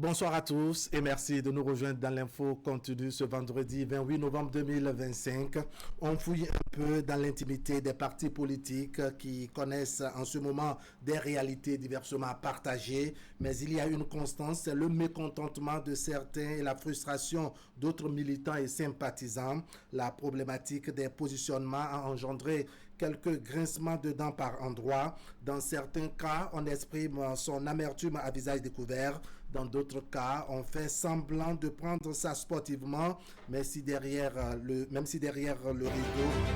Bonsoir à tous et merci de nous rejoindre dans l'info continue ce vendredi 28 novembre 2025. On fouille un peu dans l'intimité des partis politiques qui connaissent en ce moment des réalités diversement partagées, mais il y a une constance, c'est le mécontentement de certains et la frustration d'autres militants et sympathisants. La problématique des positionnements a engendré quelques grincements de dents par endroits. Dans certains cas, on exprime son amertume à visage découvert. Dans d'autres cas, on fait semblant de prendre ça sportivement, même si derrière le rideau,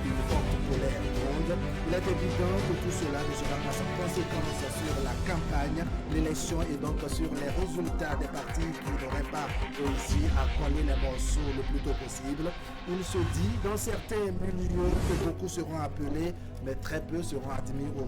une forte colère gronde. Il est évident que tout cela ne sera pas sans conséquence sur la campagne, l'élection et donc sur les résultats des partis qui n'auraient pas réussi à coller les morceaux le plus tôt possible. Il se dit dans certains milieux que beaucoup seront appelés, mais très peu seront admis au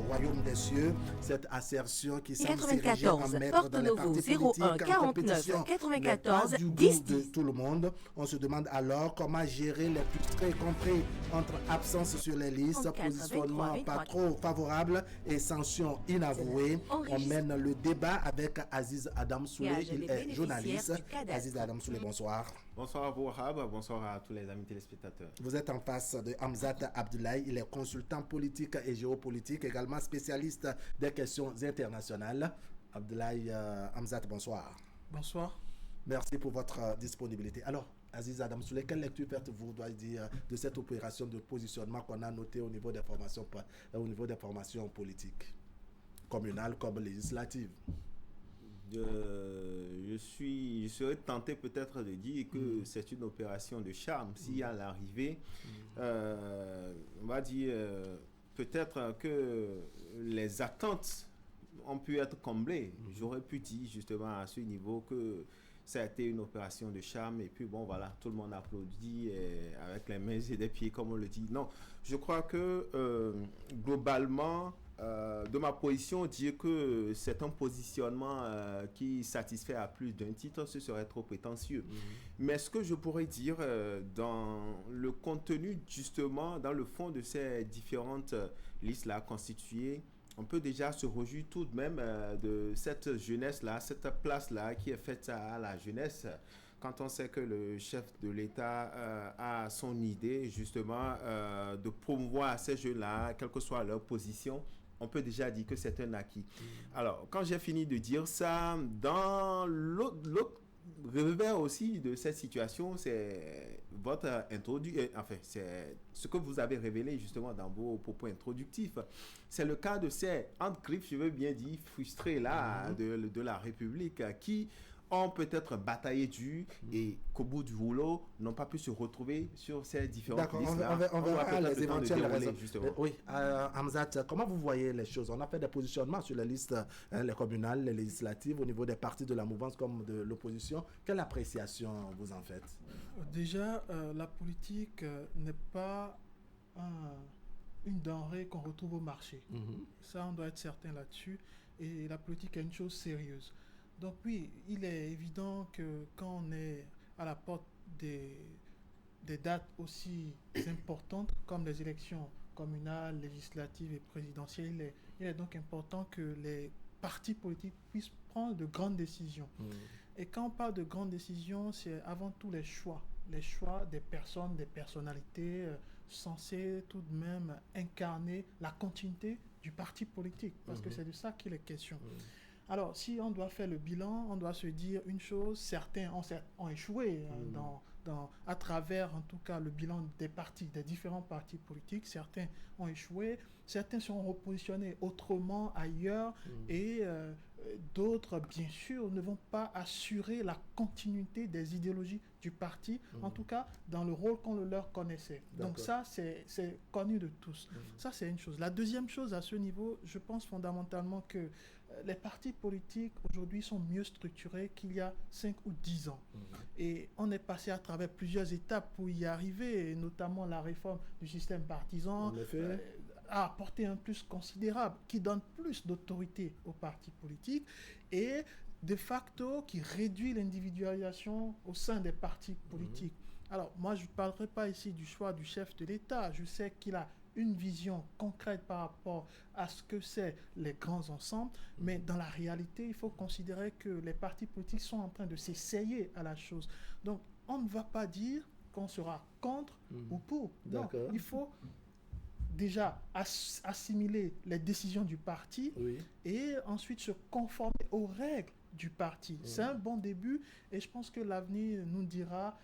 royaume des cieux. Cette assertion qui semble s'ériger en maître dans les partis politiques en compétition n'est pas du goût de tout le monde. On se demande alors comment gérer les frustrés compris entre absence sur les listes, positionnement pas trop favorable et sanctions inavouées. On mène le débat avec Aziz Adam Souley, il est journaliste. Aziz Adam Souley, bonsoir. Bonsoir à vous, Wahab. Bonsoir à tous les amis téléspectateurs. Vous êtes en face de Hamzat Abdoulaye. Il est consultant politique et géopolitique, également spécialiste des questions internationales. Abdoulaye Hamzat, bonsoir. Bonsoir. Merci pour votre disponibilité. Alors, Aziz Adam Souley, quelle lecture faites-vous de cette opération de positionnement qu'on a notée au niveau des formations politiques, communales comme législatives? Je serais tenté peut-être de dire que c'est une opération de charme. Si à l'arrivée, on va dire peut-être que les attentes ont pu être comblées. J'aurais pu dire justement à ce niveau que ça a été une opération de charme et puis bon voilà, tout le monde applaudit avec les mains et des pieds comme on le dit. Non, je crois que globalement, de ma position, dire que c'est un positionnement qui satisfait à plus d'un titre, ce serait trop prétentieux. Mais ce que je pourrais dire dans le contenu, justement, dans le fond de ces différentes listes-là constituées, on peut déjà se réjouir tout de même de cette jeunesse-là, cette place-là qui est faite à la jeunesse. Quand on sait que le chef de l'État a son idée, justement, de promouvoir ces jeunes-là, quelle que soit leur position, on peut déjà dire que c'est un acquis. Alors, quand j'ai fini de dire ça, dans l'autre revers aussi de cette situation, c'est votre c'est ce que vous avez révélé justement dans vos propos introductifs. C'est le cas de ces, entre griffes, je veux bien dire, frustrés là, de la République qui ont peut-être bataillé dur et qu'au bout du rouleau n'ont pas pu se retrouver sur ces différentes listes. On verra les éventuelles raisons. Oui, Hamzat, comment vous voyez les choses? On a fait des positionnements sur les listes, les communales, les législatives, au niveau des partis de la mouvance comme de l'opposition. Quelle appréciation vous en faites? Déjà, la politique n'est pas une denrée qu'on retrouve au marché. Ça, on doit être certain là-dessus. Et la politique est une chose sérieuse. Donc oui, il est évident que quand on est à la porte des dates aussi importantes comme les élections communales, législatives et présidentielles, il est donc important que les partis politiques puissent prendre de grandes décisions. Et quand on parle de grandes décisions, c'est avant tout les choix des personnes, des personnalités censées tout de même incarner la continuité du parti politique, parce que c'est de ça qu'il est question. Alors, si on doit faire le bilan, on doit se dire une chose, certains ont échoué à travers, en tout cas, le bilan des différents partis politiques. Certains ont échoué, certains sont repositionnés autrement ailleurs et d'autres, bien sûr, ne vont pas assurer la continuité des idéologies du parti, en tout cas, dans le rôle qu'on leur connaissait. Donc ça, c'est connu de tous. Ça, c'est une chose. La deuxième chose à ce niveau, je pense fondamentalement que les partis politiques aujourd'hui sont mieux structurés qu'il y a 5 ou 10 ans. Et on est passé à travers plusieurs étapes pour y arriver, et notamment la réforme du système partisan a apporté un plus considérable qui donne plus d'autorité aux partis politiques et de facto qui réduit l'individualisation au sein des partis politiques. Alors, moi, je ne parlerai pas ici du choix du chef de l'État. Je sais qu'il a une vision concrète par rapport à ce que c'est les grands ensembles, mais dans la réalité, il faut considérer que les partis politiques sont en train de s'essayer à la chose. Donc, on ne va pas dire qu'on sera contre ou pour. Non, il faut déjà assimiler les décisions du parti et ensuite se conformer aux règles du parti. C'est un bon début et je pense que l'avenir nous dira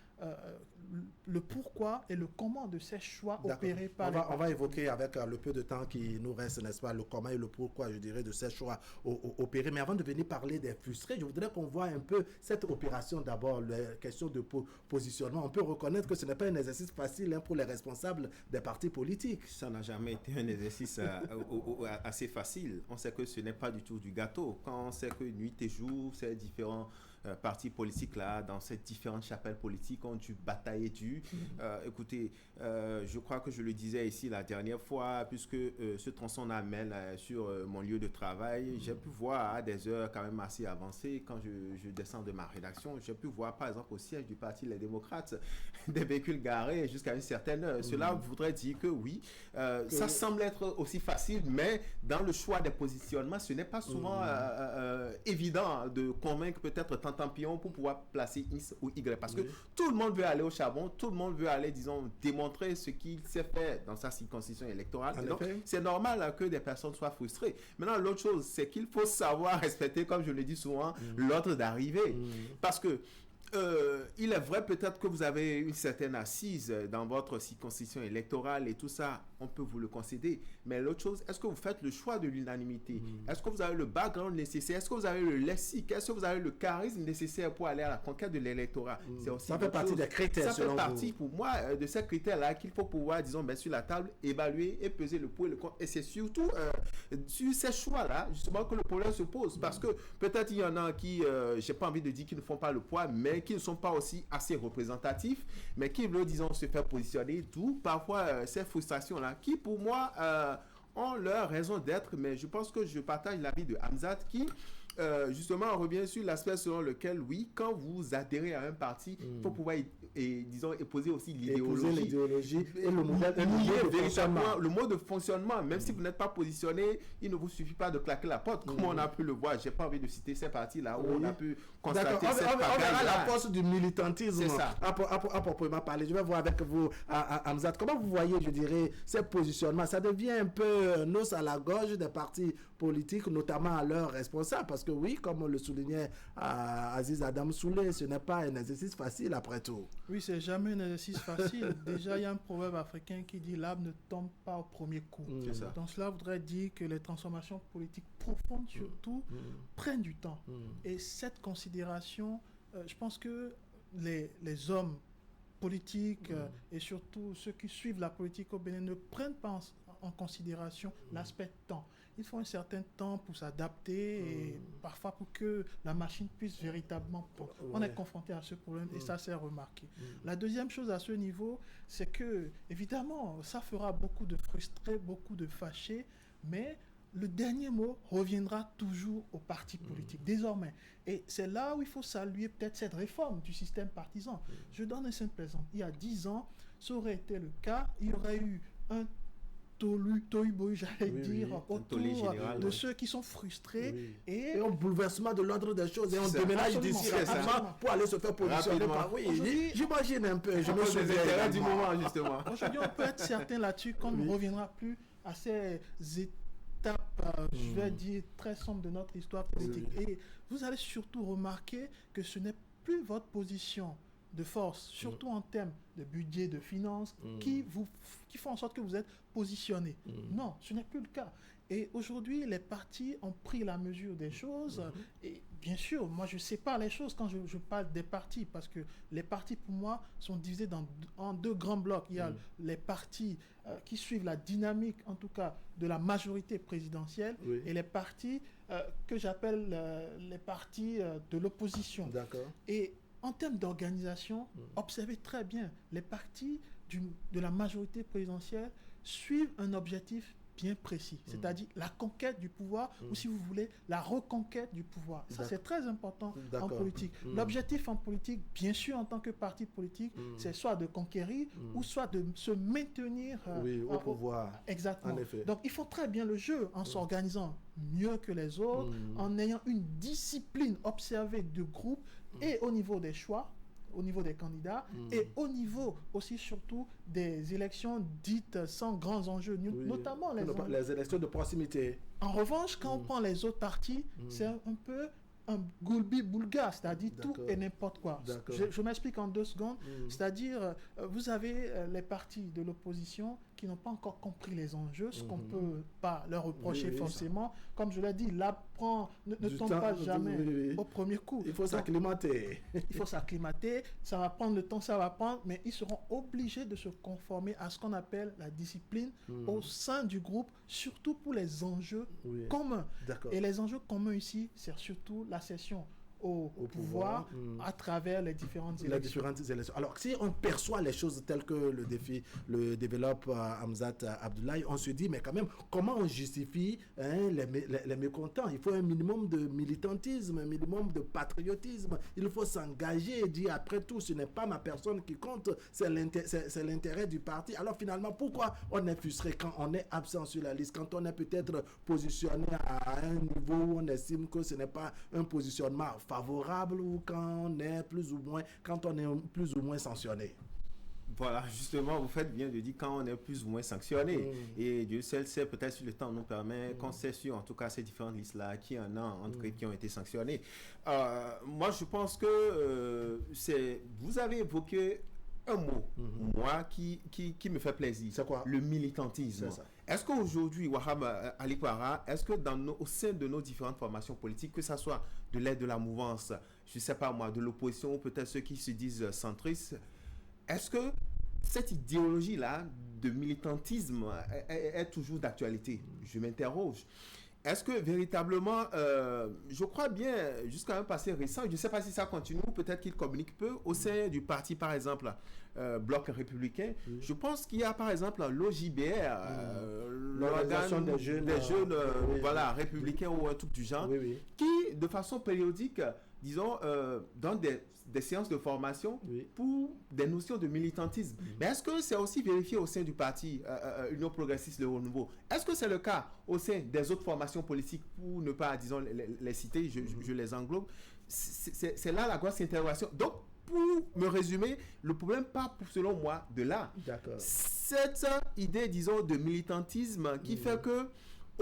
le pourquoi et le comment de ces choix opérés par on va évoquer avec le peu de temps qui nous reste, n'est-ce pas, le comment et le pourquoi, je dirais, de ces choix opérés. Mais avant de venir parler des frustrés, je voudrais qu'on voit un peu cette opération d'abord, la question de positionnement. On peut reconnaître que ce n'est pas un exercice facile pour les responsables des partis politiques. Ça n'a jamais été un exercice assez facile. On sait que ce n'est pas du tout du gâteau. Quand on sait que nuit et jour, ces différents partis politiques là, dans ces différentes chapelles politiques, ont dû batailler dur. Écoutez, je crois que je le disais ici la dernière fois, puisque ce tronçon m'amène sur mon lieu de travail, j'ai pu voir à des heures quand même assez avancées, quand je descends de ma rédaction, j'ai pu voir par exemple au siège du Parti Les Démocrates des véhicules garés jusqu'à une certaine heure. Cela voudrait dire que oui, ça semble être aussi facile, mais dans le choix des positionnements, ce n'est pas souvent évident de convaincre peut-être Tantampion pour pouvoir placer X ou Y, parce que tout le monde veut aller au charbon, tout le monde veut aller, disons, démontrer ce qu'il sait faire dans sa circonscription électorale. Donc, c'est normal que des personnes soient frustrées. Maintenant, l'autre chose, c'est qu'il faut savoir respecter, comme je le dis souvent, l'ordre d'arrivée. Parce que il est vrai peut-être que vous avez une certaine assise dans votre circonscription électorale et tout ça, on peut vous le concéder. Mais l'autre chose, est-ce que vous faites le choix de l'unanimité? Est-ce que vous avez le background nécessaire? Est-ce que vous avez le lexique? Est-ce que vous avez le charisme nécessaire pour aller à la conquête de l'électorat? Ça fait partie des critères. Ça fait partie pour moi de ces critères-là qu'il faut pouvoir, disons, mettre sur la table, évaluer et peser le pour et le contre. Et c'est surtout sur ces choix-là, justement, que le problème se pose. Parce que peut-être il y en a qui, j'ai pas envie de dire qu'ils ne font pas le poids, mais qui ne sont pas aussi assez représentatifs, mais qui veulent, disons, se faire positionner, d'où parfois ces frustrations-là, qui pour moi ont leur raison d'être, mais je pense que je partage l'avis de Hamzat qui justement on revient sur l'aspect selon lequel oui, quand vous adhérez à un parti, il faut pouvoir disons épouser aussi l'idéologie et le modèle véritablement le mode de fonctionnement, même si vous n'êtes pas positionné, il ne vous suffit pas de claquer la porte, comme on a pu le voir. J'ai pas envie de citer ces partis là où on a pu constater cette on verra la force du militantisme. C'est ça. À proprement parler, je vais voir avec vous Hamzat, comment vous voyez, je dirais, ces positionnements? Ça devient un peu nos à la gorge des partis politiques, notamment à leurs responsables, parce que oui, comme le soulignait Aziz Adam Soulé, ce n'est pas un exercice facile après tout. Oui, c'est jamais un exercice facile. Déjà, il y a un proverbe africain qui dit l'arbre ne tombe pas au premier coup. Donc cela voudrait dire que les transformations politiques profondes, surtout, prennent du temps. Et cette considération, je pense que les hommes politiques et surtout ceux qui suivent la politique au Bénin ne prennent pas en considération l'aspect temps. Il faut un certain temps pour s'adapter et parfois pour que la machine puisse véritablement prendre. On est confronté à ce problème et ça s'est remarqué. La deuxième chose à ce niveau, c'est que évidemment, ça fera beaucoup de frustrés, beaucoup de fâchés, mais le dernier mot reviendra toujours au parti politique, désormais. Et c'est là où il faut saluer peut-être cette réforme du système partisan. Je donne un simple exemple. Il y a 10 ans, ça aurait été le cas, il y aurait eu un tohu-bohu, autour de ceux qui sont frustrés et un bouleversement de l'ordre des choses et on déménage d'ici rapidement pour aller se faire positionner par j'imagine un peu, je me souviens du moment justement. Aujourd'hui, on peut être certain là-dessus qu'on ne reviendra plus à ces étapes, je vais dire, très sombres de notre histoire politique. Et vous allez surtout remarquer que ce n'est plus votre position de force, surtout en termes de budget, de finances, qui font en sorte que vous êtes positionné. Non, ce n'est plus le cas. Et aujourd'hui, les partis ont pris la mesure des choses. Et bien sûr, moi, je sépare les choses quand je parle des partis, parce que les partis, pour moi, sont divisés en deux grands blocs. Il y a les partis qui suivent la dynamique, en tout cas, de la majorité présidentielle, et les partis que j'appelle les partis de l'opposition. D'accord. Et en termes d'organisation, observez très bien, les partis de la majorité présidentielle suivent un objectif bien précis, c'est-à-dire la conquête du pouvoir ou, si vous voulez, la reconquête du pouvoir. Ça, c'est très important en politique. L'objectif en politique, bien sûr, en tant que parti politique, c'est soit de conquérir ou soit de se maintenir au pouvoir. Exactement. En effet. Donc, ils font très bien le jeu en s'organisant mieux que les autres, en ayant une discipline observée de groupe et au niveau des choix, au niveau des candidats et au niveau aussi surtout des élections dites sans grands enjeux, notamment les élections de proximité. En revanche, quand on prend les autres partis, c'est un peu un goulbi-boulga, c'est-à-dire tout et n'importe quoi. Je m'explique en 2 secondes. C'est-à-dire, vous avez les partis de l'opposition qui n'ont pas encore compris les enjeux, ce qu'on ne peut pas leur reprocher forcément. Comme je l'ai dit, l'apprend ne tombe pas jamais au premier coup. Il faut s'acclimater. Il faut s'acclimater, ça va prendre le temps, ça va prendre, mais ils seront obligés de se conformer à ce qu'on appelle la discipline au sein du groupe, surtout pour les enjeux communs. Et les enjeux communs ici, c'est surtout l'accession au pouvoir à travers les différentes élections. Alors, si on perçoit les choses telles que le développe Hamzat Abdoulaye, on se dit, mais quand même, comment on justifie les mécontents? Il faut un minimum de militantisme, un minimum de patriotisme. Il faut s'engager et dire, après tout, ce n'est pas ma personne qui compte, c'est l'intérêt du parti. Alors, finalement, pourquoi on est frustré quand on est absent sur la liste, quand on est peut-être positionné à un niveau où on estime que ce n'est pas un positionnement favorable ou quand on est plus ou moins sanctionné? Voilà, justement, vous faites bien de dire quand on est plus ou moins sanctionné. Et Dieu seul sait, peut-être si le temps nous permet, qu'on sait sur, en tout cas, ces différentes listes-là, qui y en a, en tout cas, qui ont été sanctionnés. Moi, je pense que vous avez évoqué un mot, moi, qui me fait plaisir. C'est quoi? Le militantisme. C'est ça. Est-ce qu'aujourd'hui, Wahab Ali Kwara, est-ce que au sein de nos différentes formations politiques, que ce soit de l'aide de la mouvance, je ne sais pas moi, de l'opposition, ou peut-être ceux qui se disent centristes, est-ce que cette idéologie-là de militantisme est toujours d'actualité? Je m'interroge. Est-ce que véritablement, je crois bien, jusqu'à un passé récent, je ne sais pas si ça continue, peut-être qu'il communique peu au sein du parti, par exemple, Bloc républicain. Je pense qu'il y a, par exemple, l'OJBR, l'organe des jeunes voilà, républicains ou un truc du genre, qui, de façon périodique, disons, dans des séances de formation pour des notions de militantisme. Mais est-ce que c'est aussi vérifié au sein du parti Union progressiste Le Renouveau? Est-ce que c'est le cas au sein des autres formations politiques, pour ne pas, disons, les citer, je les englobe? C'est là la grosse interrogation. Donc, pour me résumer, le problème part, selon moi, de là. Cette idée, disons, de militantisme qui fait que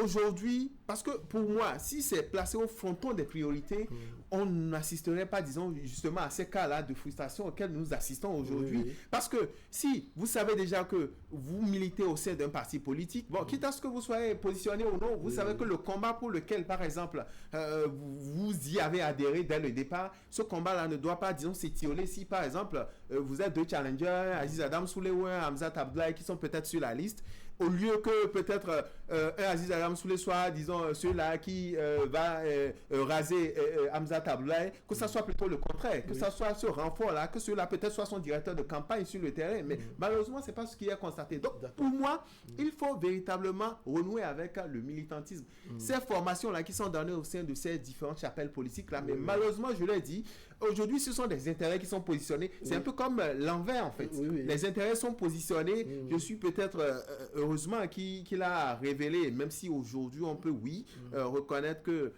aujourd'hui, parce que pour moi, si c'est placé au fronton des priorités, on n'assisterait pas, disons, justement à ces cas-là de frustration auxquels nous assistons aujourd'hui. Parce que si vous savez déjà que vous militez au sein d'un parti politique, bon, quitte à ce que vous soyez positionné ou non, vous savez que le combat pour lequel, par exemple, vous y avez adhéré dès le départ, ce combat-là ne doit pas, disons, s'étioler si, par exemple, vous êtes 2 challengers, Aziz Adam Soulé ou un Hamzat Abdoulaye qui sont peut-être sur la liste, au lieu que peut-être un Aziz Adam Soulé soit, disons, ceux-là qui va raser Hamzat Abdoulaye, que ça soit plutôt le contraire, que ça soit ce renfort-là, que ceux-là peut-être soit son directeur de campagne sur le terrain, mais malheureusement, c'est pas ce qui est constaté. Donc, pour moi, il faut véritablement renouer avec le militantisme. Ces formations-là qui sont données au sein de ces différentes chapelles politiques-là, mais malheureusement, je l'ai dit, aujourd'hui, ce sont des intérêts qui sont positionnés. C'est un peu comme l'envers, en fait. Les intérêts sont positionnés. Je suis peut-être, heureusement, qu'il a révélé, même si aujourd'hui, on peut, reconnaître que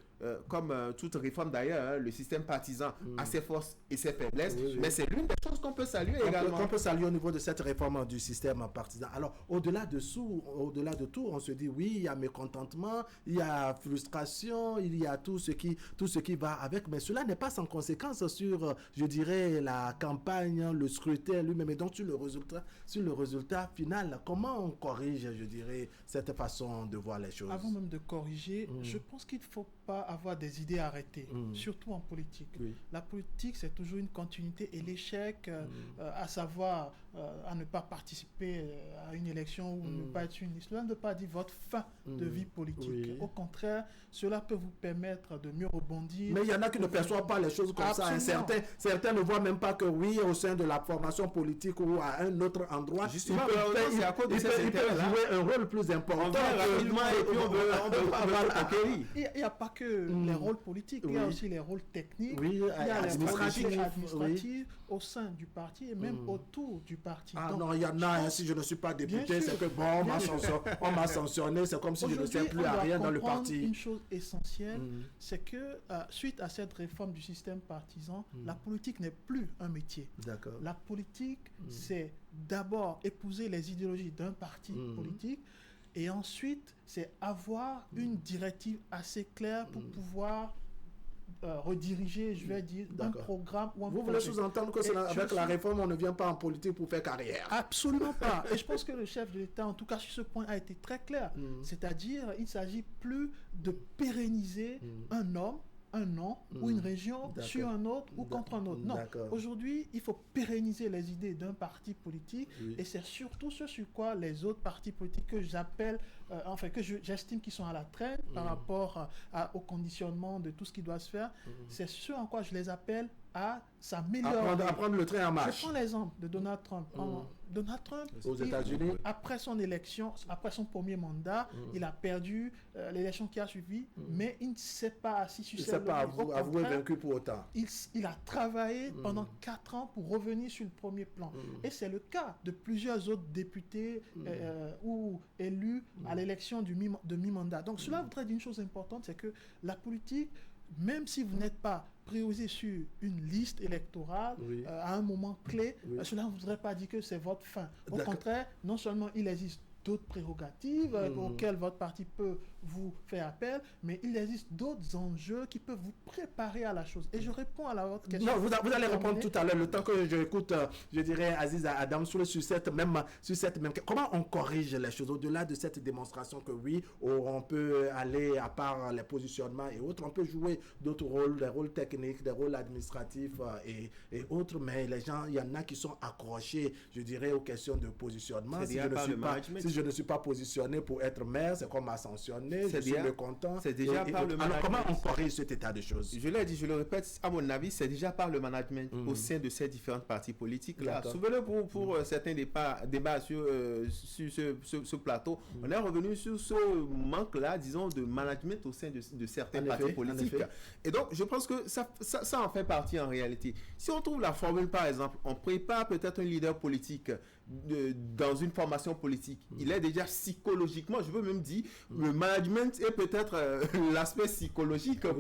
comme toute réforme d'ailleurs, le système partisan a ses forces et ses faiblesses, mais c'est l'une des choses qu'on peut saluer également. Qu'on peut saluer au niveau de cette réforme du système partisan. Alors, au-delà de tout, on se dit, oui, il y a mécontentement, il y a frustration, il y a tout ce qui va avec, mais cela n'est pas sans conséquence sur, je dirais, la campagne, le scrutin lui-même, et donc sur le résultat final. Comment on corrige, je dirais, cette façon de voir les choses? Avant même de corriger, je pense qu'il ne faut pas avoir des idées arrêtées, surtout en politique. Oui. La politique, c'est toujours une continuité et l'échec, à savoir à ne pas participer à une élection ou ne pas être sur une liste, cela ne veut pas dire votre fin de vie politique. Oui. Au contraire, cela peut vous permettre de mieux rebondir. Mais il y en a qui ne perçoivent pas les choses comme ça. Hein. Certains ne voient même pas que oui, au sein de la formation politique ou à un autre endroit, justement, ils peuvent jouer un rôle plus important. On vient rapidement et puis on veut conquérir. Il n'y a pas que les rôles politiques, il y a aussi les rôles techniques, oui, il y a les rôles administratifs au sein du parti et même autour du parti. Ah donc, non, il y en a, si je ne suis pas député, c'est que bon, on m'a sanctionné, c'est comme si je ne sais plus à rien dans le parti. Une chose essentielle, c'est que suite à cette réforme du système partisan, la politique n'est plus un métier. D'accord. La politique, c'est d'abord épouser les idéologies d'un parti politique et ensuite, c'est avoir une directive assez claire pour pouvoir rediriger, je vais dire, un programme ou un Vous voulez sous-entendre que avec la réforme, on ne vient pas en politique pour faire carrière? Absolument pas. Et je pense que le chef de l'État, en tout cas sur ce point, a été très clair. C'est-à-dire, il ne s'agit plus de pérenniser un homme, un nom ou une région sur un autre ou contre un autre. Non, aujourd'hui, il faut pérenniser les idées d'un parti politique et c'est surtout ce sur quoi les autres partis politiques que j'appelle, que j'estime qu'ils sont à la traîne par rapport au conditionnement de tout ce qui doit se faire, c'est ce en quoi je les appelle à s'améliorer. À prendre le train en marche. Je prends l'exemple de Donald Trump. Donald Trump, aux États-Unis, après son élection, après son premier mandat, il a perdu l'élection qui a suivi, mais il ne s'est pas assis sur ses lauriers. Il ne s'est pas avoué vaincu pour autant. Il a travaillé pendant 4 ans pour revenir sur le premier plan. Et c'est le cas de plusieurs autres députés ou élus à l'élection de mi-mandat. Donc cela voudrait dire une chose importante, c'est que la politique, même si vous n'êtes pas priorisé sur une liste électorale à un moment clé, cela ne voudrait pas dire que c'est votre fin. Au contraire, non seulement il existe d'autres prérogatives auxquelles votre parti peut vous faire appel, mais il existe d'autres enjeux qui peuvent vous préparer à la chose. Et je réponds à votre question. Non, vous allez répondre tout à l'heure, le temps que j'écoute, je dirais, Aziz Adam, sur cette même... Comment on corrige les choses au-delà de cette démonstration que oui, on peut aller, à part les positionnements et autres, on peut jouer d'autres rôles, des rôles techniques, des rôles administratifs et autres, mais les gens, il y en a qui sont accrochés, je dirais, aux questions de positionnement. Si je ne suis pas positionné pour être maire, c'est qu'on m'a sanctionné. Je suis mécontent. C'est déjà par le management. Alors comment on corrige cet état de choses? Je l'ai dit, je le répète, à mon avis, c'est déjà par le management au sein de ces différents partis politiques. Souvenez-vous, pour certains débats sur ce plateau, on est revenu sur ce manque-là, disons, de management au sein de certains partis politiques. Et donc, je pense que ça en fait partie en réalité. Si on trouve la formule, par exemple, on prépare peut-être un leader politique dans une formation politique, il est déjà psychologiquement, je veux même dire, le management est peut-être l'aspect psychologique pour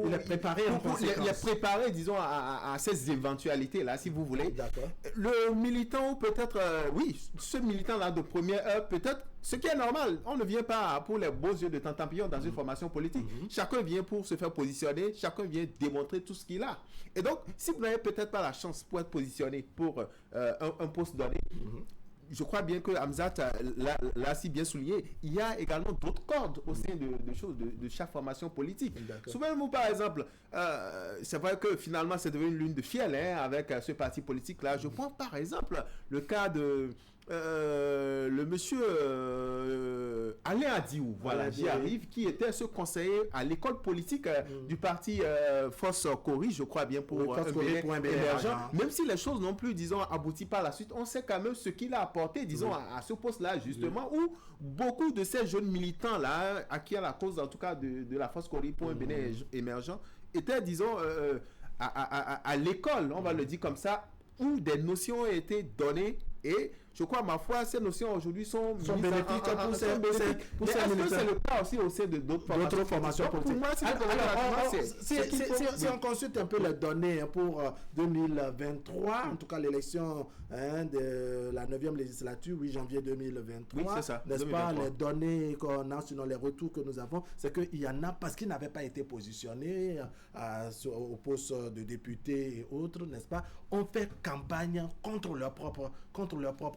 il est préparé il est préparé, disons, à ces éventualités-là, si vous voulez. D'accord. Le militant, ou peut-être, ce militant-là de première heure, peut-être, ce qui est normal, on ne vient pas pour les beaux yeux de Tantampillon dans une formation politique. Chacun vient pour se faire positionner, chacun vient démontrer tout ce qu'il a. Et donc, si vous n'avez peut-être pas la chance pour être positionné pour un poste donné, je crois bien que Hamzat l'a si bien souligné, il y a également d'autres cordes au sein de chaque formation politique. Souvenez-vous par exemple, c'est vrai que finalement c'est devenu une lune de fiel avec ce parti politique-là. Je prends par exemple le cas de le monsieur Alain Adiou, voilà, j'y arrive, qui était ce conseiller à l'école politique du parti Force Cori, je crois bien, pour émergent. Même si les choses n'ont plus, disons, abouti par la suite, on sait quand même ce qu'il a apporté, disons, à ce poste-là, justement, où beaucoup de ces jeunes militants-là, à qui à la cause, en tout cas, de la Force Cori pour un Bénin émergent, étaient, disons, à l'école, on va le dire comme ça, où des notions ont été données. Et je crois, ma foi, ces notions aujourd'hui sont bénéfiques pour ces militants. C'est le cas aussi au sein de d'autres formations politiques. Si on consulte un peu les données pour 2023, en tout cas l'élection de la 9e législature, 8 janvier 2023, n'est-ce pas, les données qu'on a, sinon les retours que nous avons, c'est qu'il y en a, parce qu'ils n'avaient pas été positionnés au poste de député et autres, n'est-ce pas, on fait campagne contre leur propre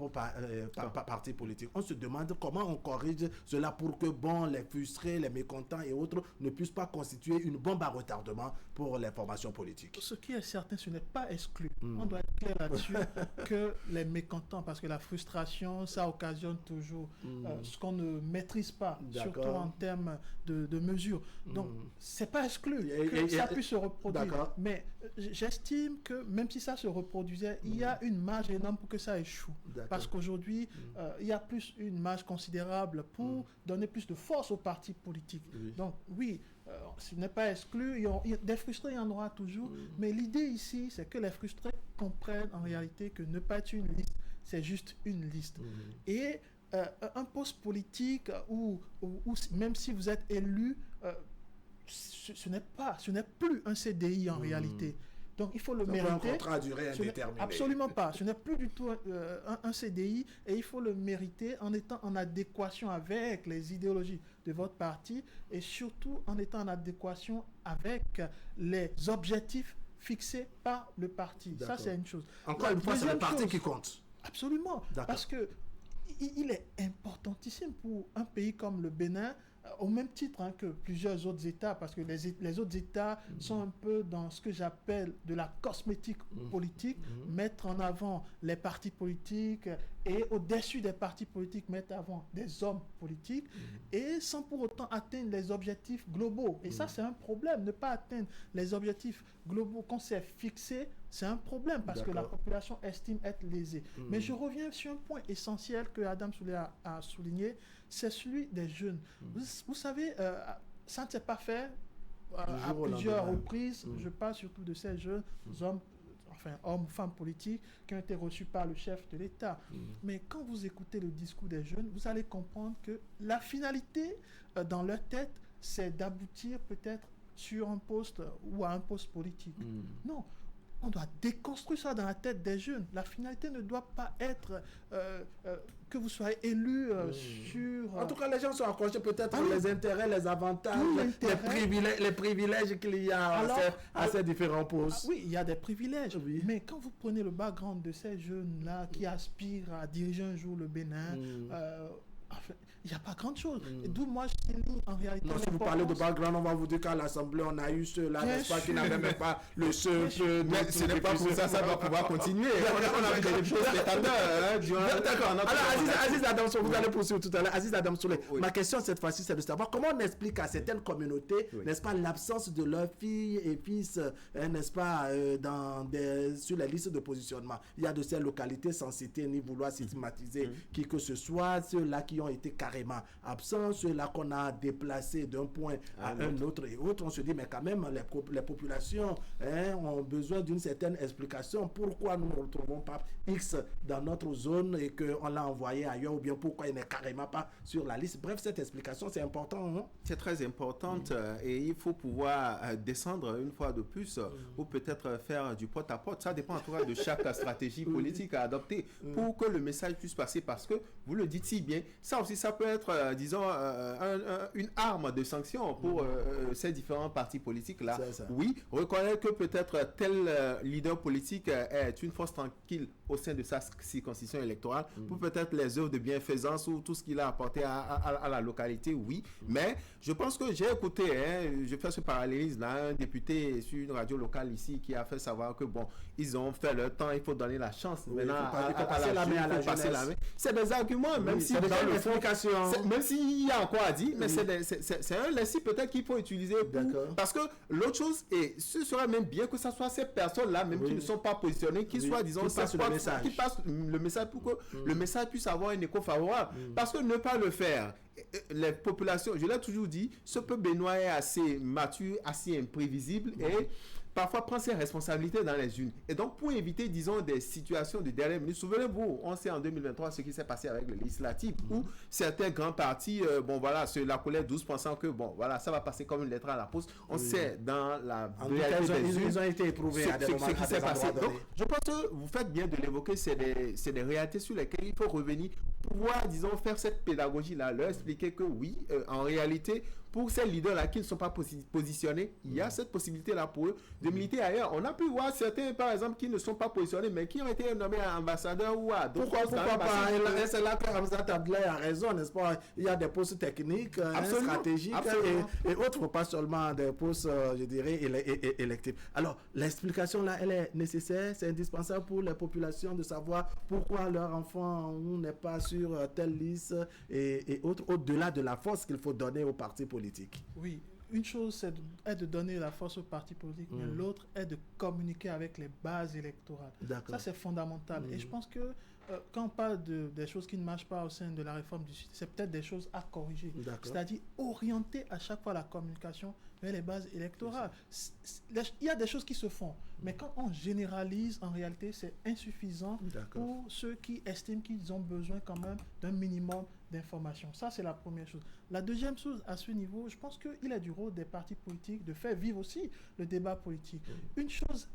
propre parti politique. On se demande comment on corrige cela pour que les frustrés, les mécontents et autres ne puissent pas constituer une bombe à retardement pour les formations politiques. Ce qui est certain, ce n'est pas exclu. On doit être clair là-dessus que les mécontents, parce que la frustration, ça occasionne toujours ce qu'on ne maîtrise pas, surtout en termes de mesures. Donc, c'est pas exclu que ça puisse se reproduire. Mais j'estime que même si ça se reproduisait, il y a une marge énorme pour que ça échoue. Parce qu'aujourd'hui, il y a plus une marge considérable pour donner plus de force aux partis politiques. Donc, oui, ce n'est pas exclu. Des frustrés, il y en aura toujours. Mais l'idée ici, c'est que les frustrés comprennent en réalité que ne pas être une liste, c'est juste une liste. Et un poste politique où même si vous êtes élu, ce n'est plus un CDI en réalité. Donc il faut le mériter. Un contrat à durée indéterminée. Absolument pas. Ce n'est plus du tout un CDI et il faut le mériter en étant en adéquation avec les idéologies de votre parti et surtout en étant en adéquation avec les objectifs fixés par le parti. Ça, c'est une chose. Encore une fois, c'est le parti qui compte. Absolument. Parce que il est importantissime pour un pays comme le Bénin, au même titre que plusieurs autres États, parce que les autres États sont un peu dans ce que j'appelle de la cosmétique politique, mettre en avant les partis politiques et au-dessus des partis politiques, mettre en avant des hommes politiques et sans pour autant atteindre les objectifs globaux. Et ça, c'est un problème. Ne pas atteindre les objectifs globaux qu'on s'est fixés, c'est un problème parce que la population estime être lésée. Mais je reviens sur un point essentiel que Adam Soulé a souligné, c'est celui des jeunes. Vous savez, ça ne s'est pas fait à plusieurs reprises. Je parle surtout de ces jeunes hommes ou femmes politiques qui ont été reçus par le chef de l'État. Mais quand vous écoutez le discours des jeunes, vous allez comprendre que la finalité dans leur tête, c'est d'aboutir peut-être sur un poste ou à un poste politique. Non. On doit déconstruire ça dans la tête des jeunes. La finalité ne doit pas être que vous soyez élu sur... En tout cas, les gens sont accrochés peut-être les intérêts, les avantages, les privilèges qu'il y a à ces différents postes. Oui, il y a des privilèges. Mais quand vous prenez le background de ces jeunes-là qui aspirent à diriger un jour le Bénin... il n'y a pas grand-chose. D'où moi, je dis en réalité... Non, si vous parlez de background, on va vous dire qu'à l'Assemblée, on a eu ceux-là, n'est-ce pas, qui n'avaient même pas le seul... Mais ce n'est pas pour ça va pouvoir continuer. On a des spectateurs. D'accord. Alors, Aziz Adam Soulé, vous allez poursuivre tout à l'heure. Aziz Adam Soulé, ma question cette fois-ci, c'est de savoir comment on explique à certaines communautés, n'est-ce pas, l'absence de leurs filles et fils, n'est-ce pas, sur les listes de positionnement. Il y a de ces localités, sans citer ni vouloir systématiser qui que ce soit, ceux-là qui ont été carrément absents, ceux-là qu'on a déplacés d'un point à un autre et autre. On se dit, mais quand même, les populations ont besoin d'une certaine explication. Pourquoi nous ne retrouvons pas X dans notre zone et qu'on l'a envoyé ailleurs, ou bien pourquoi il n'est carrément pas sur la liste. Bref, cette explication, c'est important. C'est très importante et il faut pouvoir descendre une fois de plus ou peut-être faire du porte-à-porte. Ça dépend en tout cas de chaque stratégie politique à adopter pour que le message puisse passer, parce que vous le dites si bien, ça aussi, ça peut être, disons, une arme de sanction pour ces différents partis politiques-là. Oui, reconnaître que peut-être tel leader politique est une force tranquille au sein de sa circonscription électorale pour peut-être les œuvres de bienfaisance ou tout ce qu'il a apporté à la localité, oui. Mais je pense que j'ai écouté, je fais ce parallélisme-là, un député sur une radio locale ici qui a fait savoir que bon, ils ont fait leur temps, il faut donner la chance. Maintenant, il faut passer la main à la jeunesse. C'est des arguments, même si dans le fond, même s'il y a encore à dire, mais c'est un lexique peut-être qu'il faut utiliser parce que l'autre chose, et ce serait même bien que ce soit ces personnes-là, même qui ne sont pas positionnées, qui soient, disons, qui passent le message pour que le message puisse avoir un écho favorable. Parce que ne pas le faire, les populations, je l'ai toujours dit, ce peuple béninois est assez mature, assez imprévisible et parfois prend ses responsabilités dans les unes. Et donc, pour éviter, disons, des situations de dernière minute, souvenez-vous, on sait en 2023 ce qui s'est passé avec le législatif, où certains grands partis, se la collaient 12 pensant que, ça va passer comme une lettre à la poste. On sait dans la réalité ils ont été éprouvés à des moments, ce qui s'est passé. Donc, je pense que vous faites bien de l'évoquer, c'est des réalités sur lesquelles il faut revenir, pouvoir, disons, faire cette pédagogie-là, leur expliquer que oui, en réalité, pour ces leaders-là qui ne sont pas positionnés, il y a cette possibilité-là pour eux de militer ailleurs. On a pu voir certains, par exemple, qui ne sont pas positionnés, mais qui ont été nommés ambassadeurs ou à d'autres postes. Pourquoi pas? Et c'est là que Hamzat Abdoulaye a raison, n'est-ce pas? Il y a des postes techniques, stratégiques et autres, pas seulement des postes, je dirais, électifs. Alors, l'explication là, elle est nécessaire, c'est indispensable pour les populations de savoir pourquoi leur enfant n'est pas sur telle liste et autres, au-delà de la force qu'il faut donner aux partis politiques. Oui, une chose est de donner la force aux partis politiques, mais l'autre est de communiquer avec les bases électorales. Ça, c'est fondamental. Et je pense que quand on parle des choses qui ne marchent pas au sein de la réforme du CID, c'est peut-être des choses à corriger. C'est-à-dire orienter à chaque fois la communication vers les bases électorales. Il y a des choses qui se font, mais quand on généralise, en réalité, c'est insuffisant pour ceux qui estiment qu'ils ont besoin quand même d'un minimum d'informations. Ça, c'est la première chose. La deuxième chose, à ce niveau, je pense qu'il est du rôle des partis politiques de faire vivre aussi le débat politique. Une chose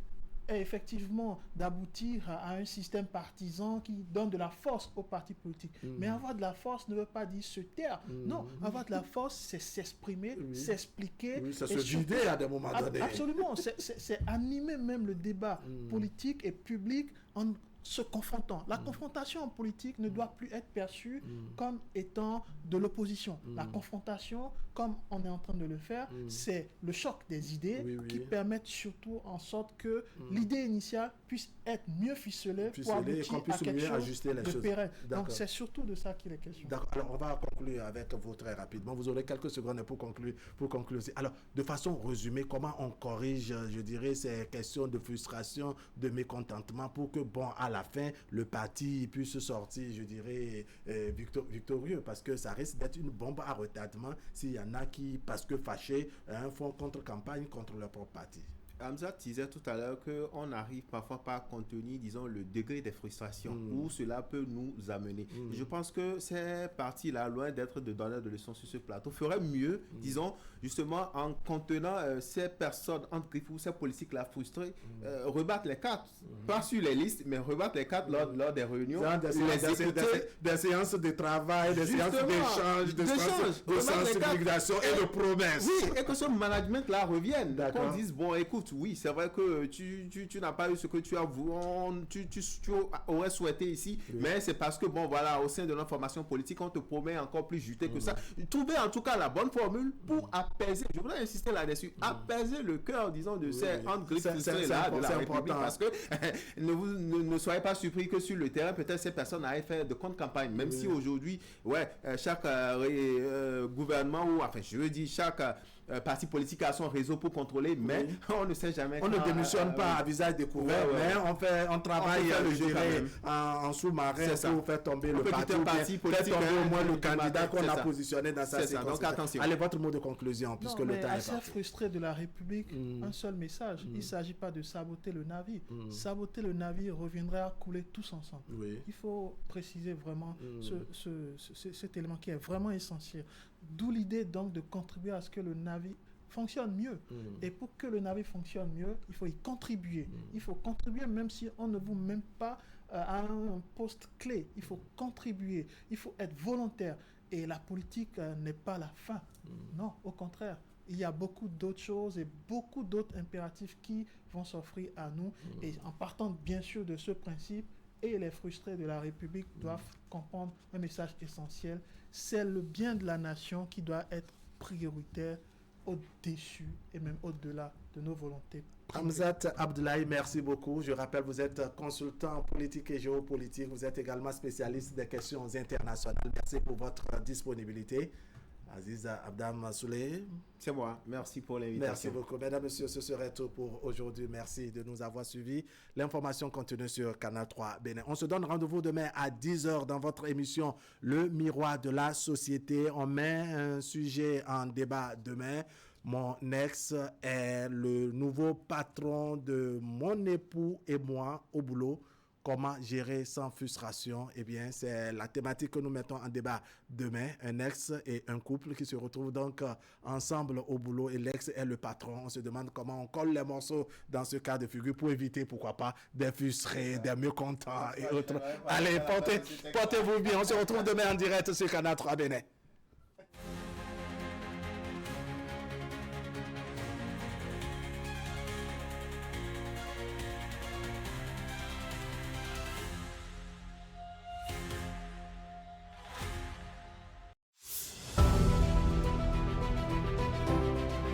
est effectivement d'aboutir à un système partisan qui donne de la force aux partis politiques. Mais avoir de la force ne veut pas dire se taire. Non, avoir de la force, c'est s'exprimer, s'expliquer. C'est se vider à des moments donnés. Absolument, c'est animer même le débat politique et public en se confrontant. La confrontation en politique ne doit plus être perçue comme étant de l'opposition. La confrontation, comme on est en train de le faire, c'est le choc des idées qui permettent surtout en sorte que l'idée initiale puisse être mieux ficelée pour aboutir à quelque chose de pérenne. Donc c'est surtout de ça qu'il est question. D'accord. Alors on va conclure avec vous très rapidement. Vous aurez quelques secondes pour conclure. Alors de façon résumée, comment on corrige, je dirais, ces questions de frustration, de mécontentement pour que, bon, à la fin, le parti puisse sortir, je dirais, victorieux, parce que ça risque d'être une bombe à retardement s'il y en a qui, parce que fâchés, font contre-campagne contre leur propre parti. Hamzat disait tout à l'heure qu'on n'arrive parfois pas à contenir, disons, le degré des frustrations où cela peut nous amener. Je pense que ces partis-là, loin d'être de donneurs de leçons sur ce plateau, feraient mieux, disons, justement, en contenant ces personnes, entre griffes, ou ces politiques-là frustrées, rebattre les cartes. Pas sur les listes, mais rebattre les cartes lors des réunions. Des séances de travail, des séances d'échange, de sensibilisation et de promesses. Oui, et que ce management-là revienne. Qu'on dise, bon, écoute, oui, c'est vrai que tu n'as pas eu ce que tu as voulu, tu aurais souhaité ici, mais c'est parce que, bon, voilà, au sein de notre formation politique, on te promet encore plus juté que ça. Trouver en tout cas la bonne formule pour apaiser, je voudrais insister là-dessus, apaiser le cœur, disons, de ces entre-griffes frustrés-là de la République, parce que ne soyez pas surpris que sur le terrain, peut-être ces personnes aillent faire de contre-campagne, même si aujourd'hui, chaque gouvernement, ou enfin, je veux dire, chaque parti politique a son réseau pour contrôler, mais on ne sait jamais. On ne démissionne pas à visage découvert, mais on travaille en sous-marin pour faire tomber le parti politique, faire tomber au moins le candidat qu'on a positionné dans sa séquence. Donc attention. Allez, votre mot de conclusion, puisque le temps est parti. Frustré de la République, un seul message. Il ne s'agit pas de saboter le navire. Saboter le navire reviendrait à couler tous ensemble. Il faut préciser vraiment cet élément qui est vraiment essentiel. D'où l'idée donc de contribuer à ce que le navire fonctionne mieux. Et pour que le navire fonctionne mieux, il faut y contribuer. Il faut contribuer même si on ne vous met pas à un poste clé. Il faut contribuer. Il faut être volontaire. Et la politique n'est pas la fin. Non, au contraire. Il y a beaucoup d'autres choses et beaucoup d'autres impératifs qui vont s'offrir à nous. Et en partant bien sûr de ce principe, et les frustrés de la République doivent comprendre un message essentiel. C'est le bien de la nation qui doit être prioritaire au-dessus et même au-delà de nos volontés. Hamzat Abdoulaye, merci beaucoup. Je rappelle, vous êtes consultant en politique et géopolitique. Vous êtes également spécialiste des questions internationales. Merci pour votre disponibilité. Aziz Abdam Souley. C'est moi. Merci pour l'invitation. Merci beaucoup. Mesdames, Messieurs, ce serait tout pour aujourd'hui. Merci de nous avoir suivis. L'information continue sur Canal 3 Bénin. On se donne rendez-vous demain à 10h dans votre émission Le Miroir de la Société. On met un sujet en débat demain. Mon ex est le nouveau patron de mon époux et moi au boulot. Comment gérer sans frustration? Eh bien, c'est la thématique que nous mettons en débat demain. Un ex et un couple qui se retrouvent donc ensemble au boulot et l'ex est le patron. On se demande comment on colle les morceaux dans ce cas de figure pour éviter, pourquoi pas, des frustrés, des mécontents et autres. Allez, portez-vous bien. On se retrouve demain en direct sur Canal 3 Bénin.